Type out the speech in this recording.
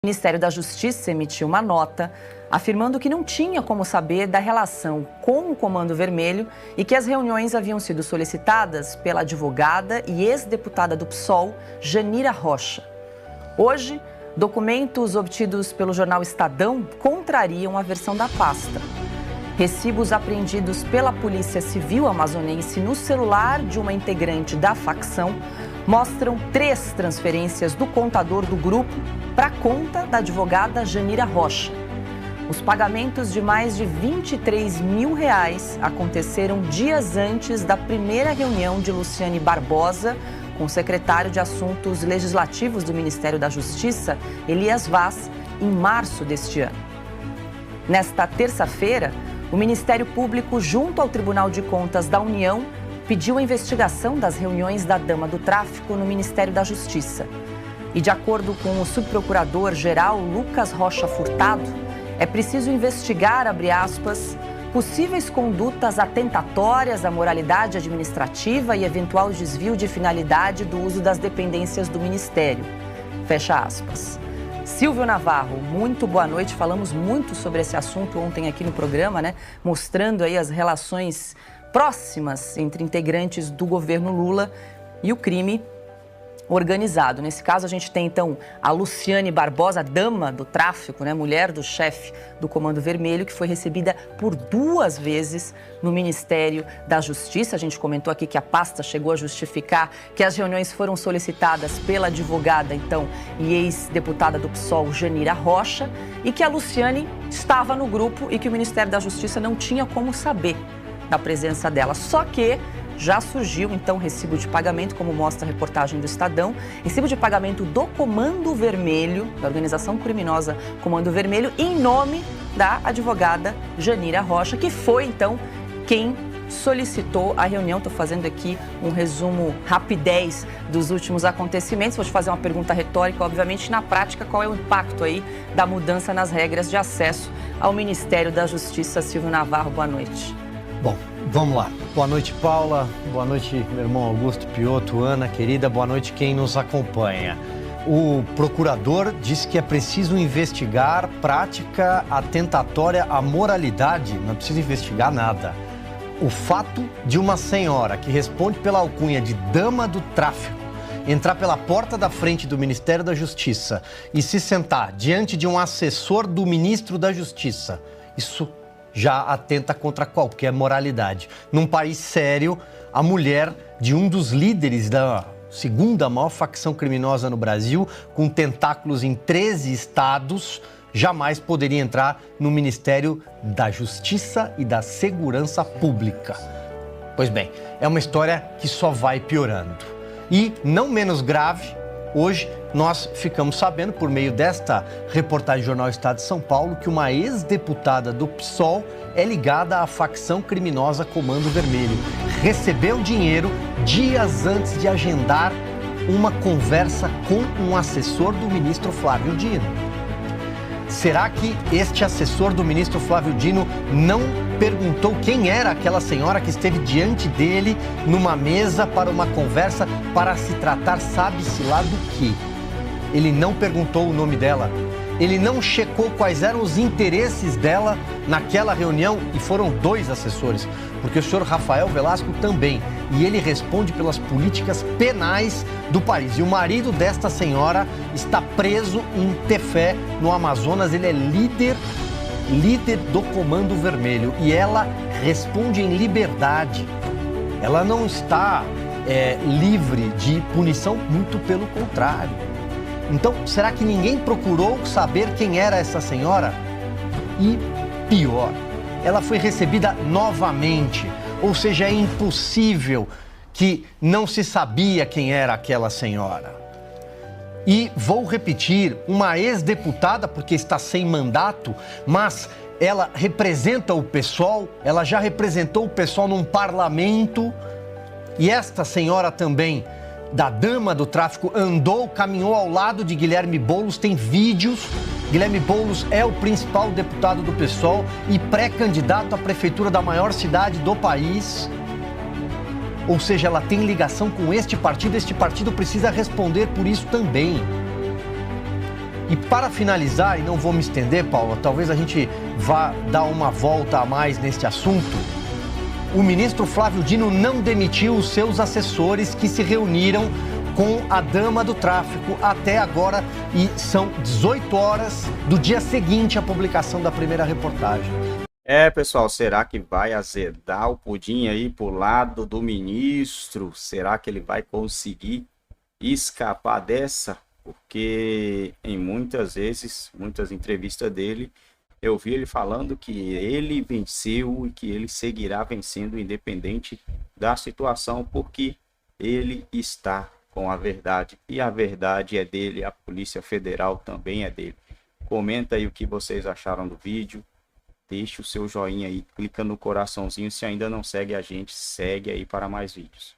O Ministério da Justiça emitiu uma nota afirmando que não tinha como saber da relação com o Comando Vermelho e que as reuniões haviam sido solicitadas pela advogada e ex-deputada do PSOL, Janira Rocha. Hoje, documentos obtidos pelo jornal Estadão contrariam a versão da pasta. Recibos apreendidos pela Polícia Civil amazonense no celular de uma integrante da facção mostram 3 transferências do contador do grupo para a conta da advogada Janira Rocha. Os pagamentos de mais de R$23 mil aconteceram dias antes da primeira reunião de Luciane Barbosa com o secretário de Assuntos Legislativos do Ministério da Justiça, Elias Vaz, em março deste ano. Nesta terça-feira, o Ministério Público, junto ao Tribunal de Contas da União, pediu a investigação das reuniões da Dama do Tráfico no Ministério da Justiça. E, de acordo com o subprocurador-geral Lucas Rocha Furtado, é preciso investigar, abre aspas, possíveis condutas atentatórias à moralidade administrativa e eventual desvio de finalidade do uso das dependências do Ministério. Fecha aspas. Silvio Navarro, muito boa noite. Falamos muito sobre esse assunto ontem aqui no programa, né? Mostrando aí as relações próximas entre integrantes do governo Lula e o crime organizado. Nesse caso, a gente tem, então, a Luciane Barbosa, dama do tráfico, né, mulher do chefe do Comando Vermelho, que foi recebida por 2 vezes no Ministério da Justiça. A gente comentou aqui que a pasta chegou a justificar que as reuniões foram solicitadas pela advogada, então, e ex-deputada do PSOL, Janira Rocha, e que a Luciane estava no grupo e que o Ministério da Justiça não tinha como saber da presença dela. Só que já surgiu, então, recibo de pagamento, como mostra a reportagem do Estadão, recibo de pagamento do Comando Vermelho, da organização criminosa Comando Vermelho, em nome da advogada Janira Rocha, que foi, então, quem solicitou a reunião. Estou fazendo aqui um resumo rapidez dos últimos acontecimentos. Vou te fazer uma pergunta retórica, obviamente, na prática, qual é o impacto aí da mudança nas regras de acesso ao Ministério da Justiça? Silvio Navarro, boa noite. Bom, vamos lá. Boa noite, Paula. Boa noite, meu irmão Augusto Piotto, Ana, querida. Boa noite, quem nos acompanha. O procurador disse que é preciso investigar prática atentatória à moralidade. Não é preciso investigar nada. O fato de uma senhora que responde pela alcunha de dama do tráfico entrar pela porta da frente do Ministério da Justiça e se sentar diante de um assessor do ministro da Justiça, isso já atenta contra qualquer moralidade. Num país sério, a mulher de um dos líderes da segunda maior facção criminosa no Brasil, com tentáculos em 13 estados, jamais poderia entrar no Ministério da Justiça e da Segurança Pública. Pois bem, é uma história que só vai piorando. E, não menos grave, hoje nós ficamos sabendo, por meio desta reportagem do Jornal Estado de São Paulo, que uma ex-deputada do PSOL é ligada à facção criminosa Comando Vermelho. Recebeu dinheiro dias antes de agendar uma conversa com um assessor do ministro Flávio Dino. Será que este assessor do ministro Flávio Dino não perguntou quem era aquela senhora que esteve diante dele numa mesa para uma conversa para se tratar sabe-se lá do quê? Ele não perguntou o nome dela, ele não checou quais eram os interesses dela naquela reunião, e foram 2 assessores, porque o senhor Rafael Velasco também, e ele responde pelas políticas penais do país. E o marido desta senhora está preso em Tefé, no Amazonas. Ele é líder do Comando Vermelho, e ela responde em liberdade. Ela não está livre de punição, muito pelo contrário. Então, será que ninguém procurou saber quem era essa senhora? E pior, ela foi recebida novamente, ou seja, é impossível que não se sabia quem era aquela senhora. E vou repetir, uma ex-deputada, porque está sem mandato, mas ela representa o PSOL, ela já representou o PSOL num parlamento, e esta senhora também, da dama do tráfico, caminhou ao lado de Guilherme Boulos, tem vídeos. Guilherme Boulos é o principal deputado do PSOL e pré-candidato à prefeitura da maior cidade do país. Ou seja, ela tem ligação com este partido precisa responder por isso também. E para finalizar, e não vou me estender, Paula, talvez a gente vá dar uma volta a mais neste assunto. O ministro Flávio Dino não demitiu os seus assessores que se reuniram com a dama do tráfico até agora, e são 18 horas do dia seguinte à publicação da primeira reportagem. Pessoal, será que vai azedar o pudim aí pro lado do ministro? Será que ele vai conseguir escapar dessa? Porque em muitas entrevistas dele, eu vi ele falando que ele venceu e que ele seguirá vencendo independente da situação, porque ele está com a verdade. E a verdade é dele, a Polícia Federal também é dele. Comenta aí o que vocês acharam do vídeo. Deixe o seu joinha aí, clica no coraçãozinho. Se ainda não segue a gente, segue aí para mais vídeos.